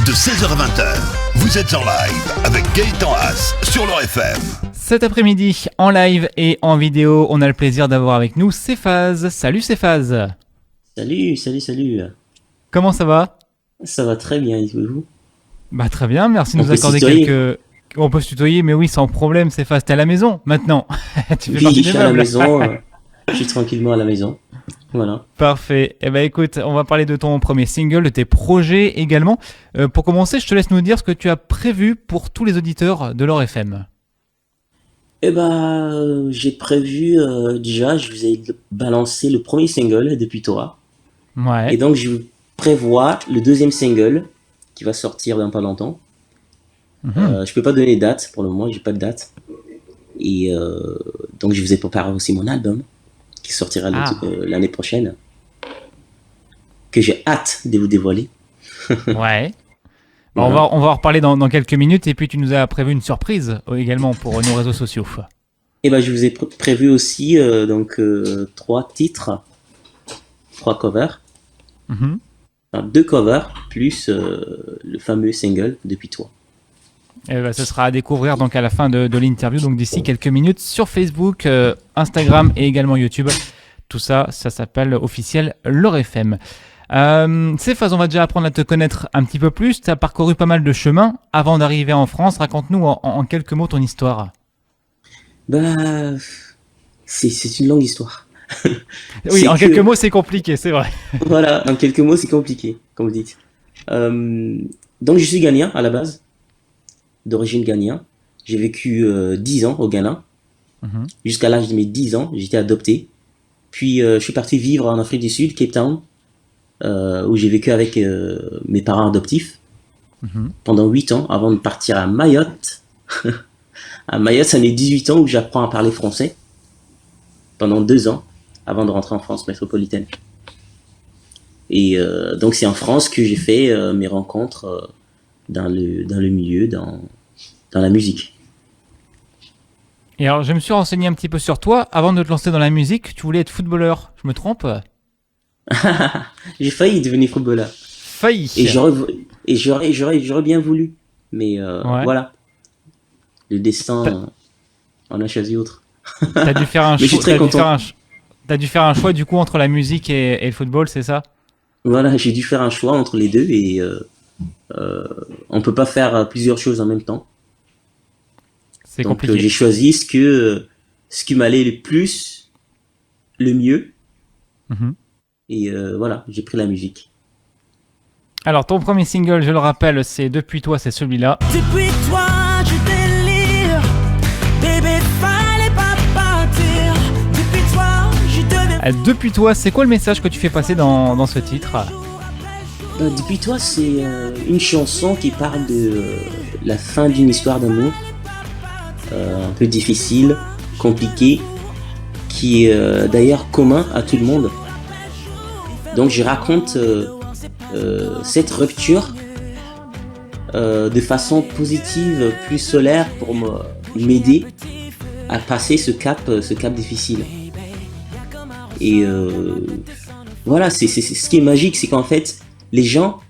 de 16h à 20h. Vous êtes en live avec Gaëtan Haas sur leur FM. Cet après-midi, en live et en vidéo, on a le plaisir d'avoir avec nous Céphase. Salut Céphase. Salut. Comment ça va ? Ça va très bien, et vous ? Bah très bien, merci de nous accorder quelques... On peut se tutoyer, mais oui, sans problème, Céphase. T'es à la maison maintenant. Tu fais partie des meubles. Je suis à la maison, je suis tranquillement à la maison. Voilà. Parfait. Eh ben écoute, on va parler de ton premier single, de tes projets également. Pour commencer, je te laisse nous dire ce que tu as prévu pour tous les auditeurs de leur FM. Eh ben, j'ai prévu déjà, je vous ai balancé le premier single depuis toi. Ouais. Et donc je prévois le deuxième single qui va sortir dans pas longtemps. Je peux pas donner de date pour le moment, j'ai pas de date. Et donc je vous ai préparé aussi mon album qui sortira l'année prochaine, que j'ai hâte de vous dévoiler. Ouais. Bon, voilà. on va en reparler dans quelques minutes, et puis tu nous as prévu une surprise également pour nos réseaux sociaux. Et ben je vous ai prévu aussi 3 titres, 3 covers, 2 covers plus le fameux single Depuis toi. Et ben, ce sera à découvrir donc à la fin de l'interview, donc d'ici quelques minutes sur Facebook, Instagram et également YouTube. Tout ça s'appelle officiel leur FM. Céphase, on va déjà apprendre à te connaître un petit peu plus. Tu as parcouru pas mal de chemins avant d'arriver en France. Raconte-nous en quelques mots ton histoire. Bah, c'est une longue histoire. Oui, en quelques mots, c'est compliqué, c'est vrai. Voilà, en quelques mots, c'est compliqué, comme vous dites. Donc, je suis ghanéen à la base, d'origine ghanéen. J'ai vécu 10 ans au Ghana. Jusqu'à l'âge de mes 10 ans, j'étais adopté. Puis, je suis parti vivre en Afrique du Sud, Cape Town, où j'ai vécu avec mes parents adoptifs pendant 8 ans, avant de partir à Mayotte. À Mayotte, ça fait 18 ans où j'apprends à parler français, pendant 2 ans, avant de rentrer en France métropolitaine. Et donc c'est en France que j'ai fait mes rencontres dans le milieu, dans la musique. Et alors, je me suis renseigné un petit peu sur toi. Avant de te lancer dans la musique, tu voulais être footballeur. Je me trompe ? J'ai failli devenir footballeur. Failli. Et j'aurais bien voulu. Mais voilà. Le destin en a choisi autre. T'as dû faire un choix. Mais je suis très content. T'as dû faire un choix du coup entre la musique et le football, c'est ça ? Voilà, j'ai dû faire un choix entre les deux et on peut pas faire plusieurs choses en même temps. C'est compliqué. Donc j'ai choisi ce qui m'allait le plus, le mieux. Et voilà, j'ai pris la musique. Alors ton premier single, je le rappelle, c'est Depuis toi, c'est celui-là. Depuis toi, je délire. Bébé, fallait pas partir. Depuis toi, je deviens... Depuis toi, c'est quoi le message que tu fais passer dans ce titre ? Depuis toi, c'est une chanson qui parle de la fin d'une histoire d'amour. Un peu difficile, compliqué, qui est d'ailleurs commun à tout le monde. Donc je raconte cette rupture de façon positive, plus solaire, pour m'aider à passer ce cap difficile. Et voilà, c'est ce qui est magique, c'est qu'en fait, les gens,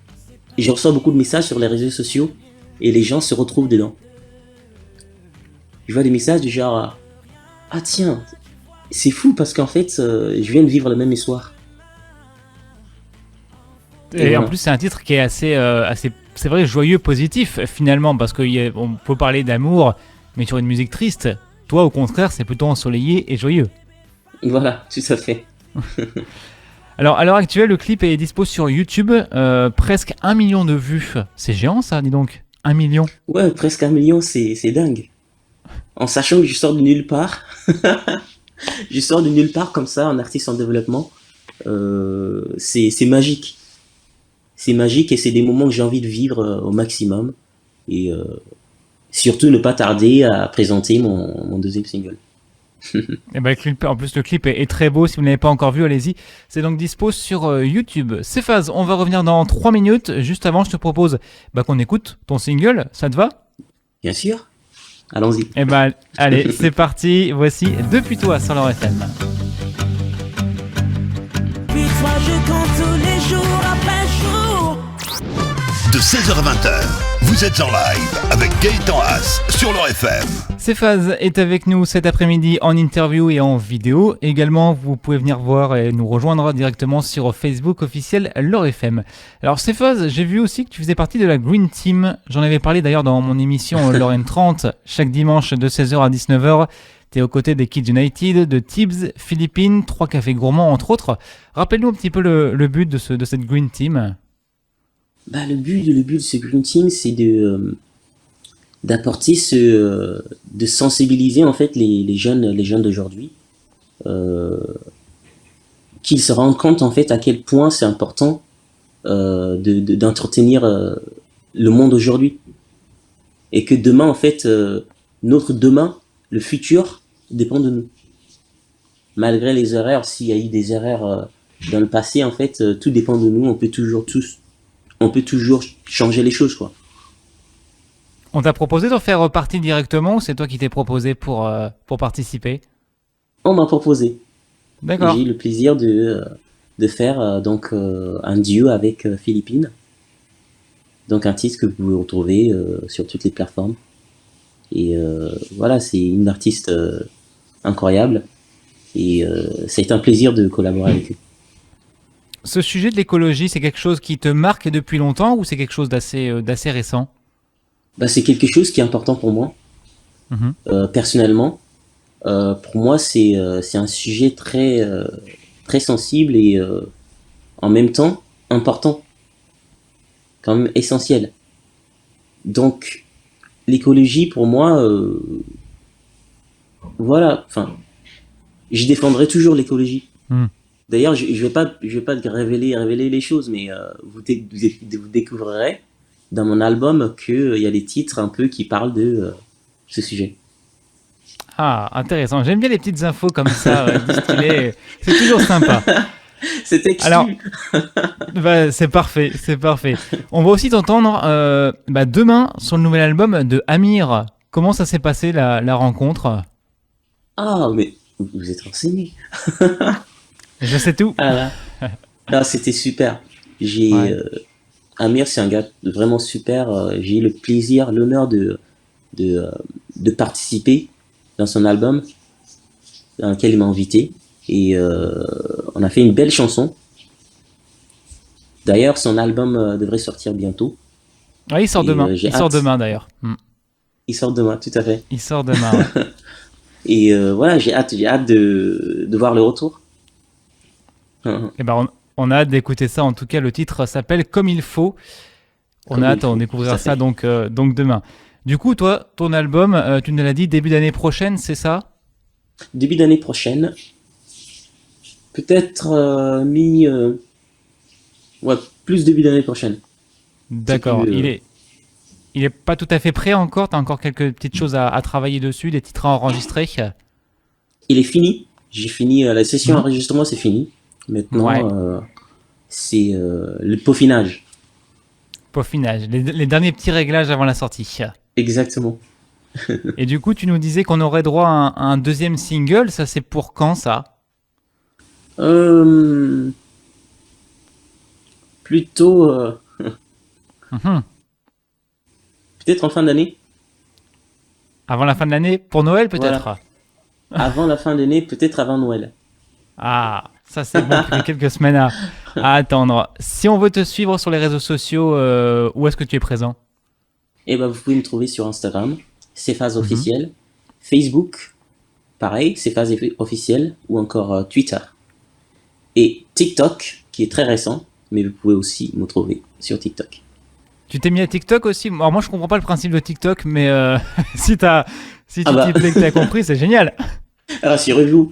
je reçois beaucoup de messages sur les réseaux sociaux et les gens se retrouvent dedans. Je vois des messages du genre « Ah tiens, c'est fou parce qu'en fait, je viens de vivre la même histoire. » Et voilà. En plus, c'est un titre qui est assez c'est vrai, joyeux, positif finalement, parce qu'on peut parler d'amour, mais sur une musique triste. Toi, au contraire, c'est plutôt ensoleillé et joyeux. Voilà, tout à fait. Alors, à l'heure actuelle, le clip est dispo sur YouTube, presque 1 million de vues. C'est géant ça, dis donc, 1 million. Ouais, presque 1 million, c'est dingue. En sachant que je sors de nulle part. Je sors de nulle part comme ça, en artiste en développement. C'est magique. C'est magique et c'est des moments que j'ai envie de vivre au maximum. Et surtout ne pas tarder à présenter mon deuxième single. Et ben, en plus, le clip est très beau. Si vous ne l'avez pas encore vu, allez-y. C'est donc dispo sur YouTube. Céphase, on va revenir dans 3 minutes. Juste avant, je te propose qu'on écoute ton single. Ça te va ? Bien sûr. Allons-y. Et ben, allez, c'est parti. Voici Depuis toi sur leur FM. Puis toi, je compte tous les jours après jour. De de 16h à 20h. Vous êtes en live avec Gaëtan Haas sur leur FM. Cephas est avec nous cet après-midi en interview et en vidéo. Également, vous pouvez venir voir et nous rejoindre directement sur Facebook officiel Leur FM. Alors Cephas, j'ai vu aussi que tu faisais partie de la Green Team. J'en avais parlé d'ailleurs dans mon émission Leur M30, chaque dimanche de 16h à 19h. T'es aux côtés des Kids United, de Tibbs, Philippines, 3 cafés gourmands entre autres. Rappelle-nous un petit peu le but de cette Green Team. Le but de ce Green Team, c'est d'apporter de sensibiliser en fait les jeunes d'aujourd'hui, qu'ils se rendent compte en fait à quel point c'est important d'entretenir le monde aujourd'hui, et que demain en fait notre demain, le futur dépend de nous. Malgré les erreurs, s'il y a eu des erreurs dans le passé, en fait tout dépend de nous. On peut toujours changer les choses, quoi. On t'a proposé d'en faire partie directement ou c'est toi qui t'es proposé pour participer? On m'a proposé. D'accord. J'ai eu le plaisir de faire un duo avec Philippines. Donc un titre que vous pouvez retrouver sur toutes les plateformes. Et voilà, c'est une artiste incroyable. Et c'est un plaisir de collaborer avec eux. Ce sujet de l'écologie, c'est quelque chose qui te marque depuis longtemps ou c'est quelque chose d'assez récent? C'est quelque chose qui est important pour moi. Personnellement. Pour moi, c'est un sujet très, très sensible et en même temps important. Quand même essentiel. Donc, l'écologie, pour moi, voilà, enfin, je défendrai toujours l'écologie. D'ailleurs, je vais pas révéler les choses, mais vous découvrirez dans mon album qu'il y a des titres un peu qui parlent de ce sujet. Ah, intéressant. J'aime bien les petites infos comme ça, distillées. C'est toujours sympa. C'est exclu. Alors, c'est parfait. On va aussi t'entendre demain sur le nouvel album de Amir. Comment ça s'est passé la rencontre? Ah, mais vous êtes renseigné. Je sais tout. Non, c'était super. Amir, c'est un gars vraiment super. J'ai eu le plaisir, l'honneur de participer dans son album dans lequel il m'a invité. Et on a fait une belle chanson. D'ailleurs, son album devrait sortir bientôt. Oui, il sort demain. Il sort demain d'ailleurs. Il sort demain, tout à fait. Il sort demain. Ouais. Et voilà, j'ai hâte de voir le retour. Et on a hâte d'écouter ça. En tout cas, le titre s'appelle Comme il faut. On a hâte d'en découvrir ça donc demain. Du coup, toi, ton album, tu nous l'as dit, début d'année prochaine, c'est ça? Début d'année prochaine. Peut-être plus début d'année prochaine. D'accord. Il est pas tout à fait prêt encore. T'as encore quelques petites choses à travailler dessus, des titres à enregistrer. Il est fini. J'ai fini la session enregistrement, c'est fini. Maintenant, c'est le peaufinage. Peaufinage. Les derniers petits réglages avant la sortie. Exactement. Et du coup, tu nous disais qu'on aurait droit à un deuxième single. Ça, c'est pour quand, ça? Plutôt peut-être en fin d'année. Avant la fin de l'année? Pour Noël, peut-être? Voilà. Avant la fin d'année, peut-être avant Noël. Ah, ça c'est bon, il y a quelques semaines à attendre. Si on veut te suivre sur les réseaux sociaux, où est-ce que tu es présent? Vous pouvez me trouver sur Instagram, Cephas officiel, Facebook, pareil, Cephas officiel, ou encore Twitter. Et TikTok, qui est très récent, mais vous pouvez aussi me trouver sur TikTok. Tu t'es mis à TikTok aussi? Alors moi je comprends pas le principe de TikTok, mais si tu t'y plais que t'as compris, c'est génial. Rassurez-vous,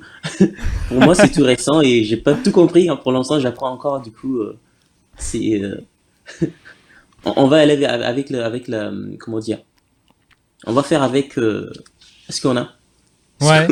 pour moi c'est tout récent et j'ai pas tout compris. Pour l'instant j'apprends encore, du coup on va aller avec la comment dire, on va faire avec ce qu'on a. Ouais.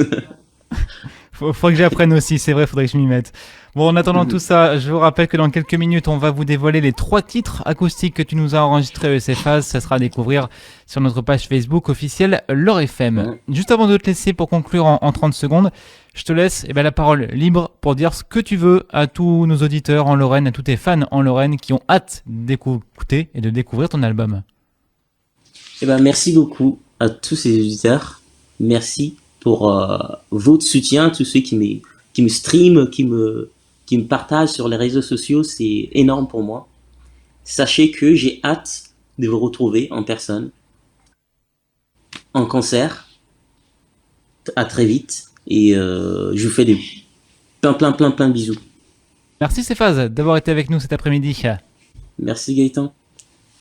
Faut que j'apprenne aussi, c'est vrai, faudrait que je m'y mette. Bon, en attendant tout ça, je vous rappelle que dans quelques minutes, on va vous dévoiler les 3 titres acoustiques que tu nous as enregistrés au ECFAS. Ça sera à découvrir sur notre page Facebook officielle L'Or FM. Juste avant de te laisser pour conclure en 30 secondes, je te laisse la parole libre pour dire ce que tu veux à tous nos auditeurs en Lorraine, à tous tes fans en Lorraine qui ont hâte d'écouter et de découvrir ton album. Merci beaucoup à tous ces auditeurs. Merci pour votre soutien, tous ceux qui me streament, qui me partagent sur les réseaux sociaux. C'est énorme pour moi. Sachez que j'ai hâte de vous retrouver en personne, en concert. À très vite. Et je vous fais plein de bisous. Merci Céphase d'avoir été avec nous cet après-midi. Merci Gaëtan.